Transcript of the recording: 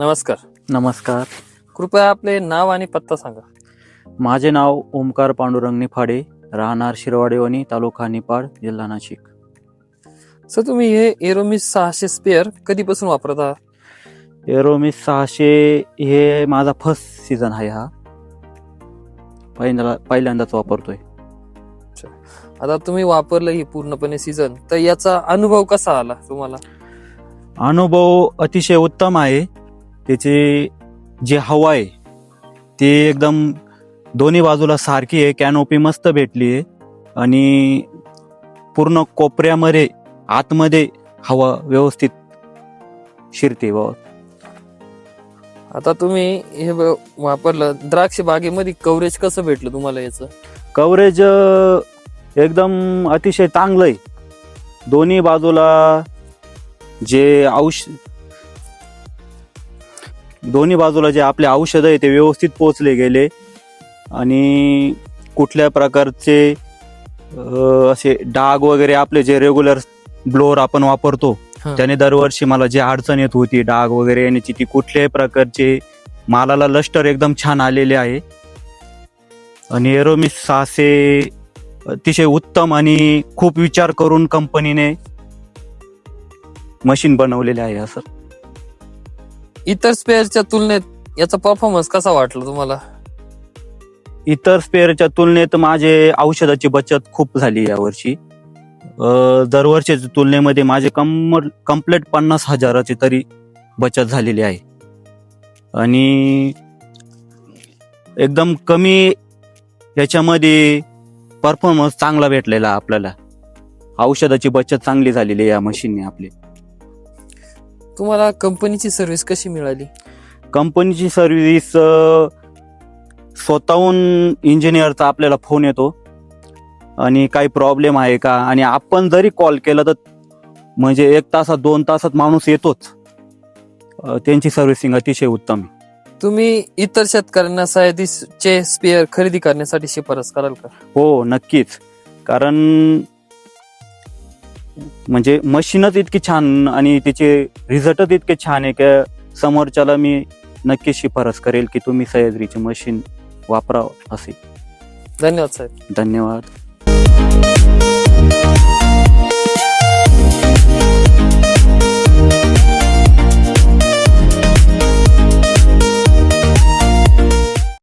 नमस्कार. नमस्कार. कृपया आपले नाव आणि पत्ता सांगा. माझे नाव ओमकार पांडुरंग निफाडे, राहणार शिरवाडेवणी, तालुका निफाड, जिल्हा नाशिक. सर, तुम्ही हे एरोमिस 600 स्पेअर कधीपासून वापरत आहात? एरोमिस 600 हे माझा फर्स्ट सीझन आहे. हा पहिल्यांदाच वापरतोय. आता तुम्ही वापरलं ही पूर्णपणे सीझन, तर याचा अनुभव कसा आला तुम्हाला? अनुभव अतिशय उत्तम आहे. त्याची जी हवा आहे ती एकदम दोन्ही बाजूला सारखी आहे. कॅनोपी मस्त भेटली आहे आणि पूर्ण कोपऱ्यामध्ये आतमध्ये हवा व्यवस्थित शिरते. आता तुम्ही हे वापरलं, द्राक्ष बागेमध्ये कव्हरेज कसं भेटलं तुम्हाला याचं? कव्हरेज एकदम अतिशय चांगलं आहे. दोन्ही बाजूला जे आपले औषध आहे ते व्यवस्थित पोहोचले गेले आणि कुठल्या प्रकारचे असे डाग वगैरे आपले जे रेग्युलर ब्लोअर आपण वापरतो त्याने दरवर्षी मला जी अडचण येत होती डाग वगैरे येण्याची, ती कुठल्याही प्रकारचे मालाला लष्टर एकदम छान आलेले आहे. आणि एरोमिस 600 अतिशय उत्तम आणि खूप विचार करून कंपनीने मशीन बनवलेले आहे. असं इतर स्पेअरच्या तुलनेत याचा परफॉर्मन्स कसा वाटला तुम्हाला? इतर स्पेअरच्या तुलनेत माझे औषधाची बचत खूप झाली यावर्षी. दरवर्षीच्या तुलनेमध्ये माझे कम्प्लीट 50,000ची तरी बचत झालेली आहे आणि एकदम कमी याच्यामध्ये परफॉर्मन्स चांगला भेटलेला आपल्याला. औषधाची बचत चांगली झालेली आहे या मशीनने आपली. तुम्हाला कंपनीची सर्व्हिस कशी मिळाली? कंपनीची सर्व्हिस स्वतःहून इंजिनियरचा आपल्याला फोन येतो आणि काही प्रॉब्लेम आहे का, आणि आपण जरी कॉल केला तर म्हणजे 1 तासात 2 तासात माणूस येतोच. त्यांची सर्व्हिसिंग अतिशय उत्तम आहे. तुम्ही इतर शेतकऱ्यांना सह्याद्रीचे स्पेअर खरेदी करण्यासाठी शिफारस कराल का? हो, नक्कीच. कारण म्हणजे मशीनच इतकी छान आणि तिचे रिझल्टच इतके छान आहे की समोरच्याला मी नक्की शिफारस करेल की तुम्ही सह्याद्रीचे मशीन वापरावं असे. धन्यवाद साहेब. धन्यवाद.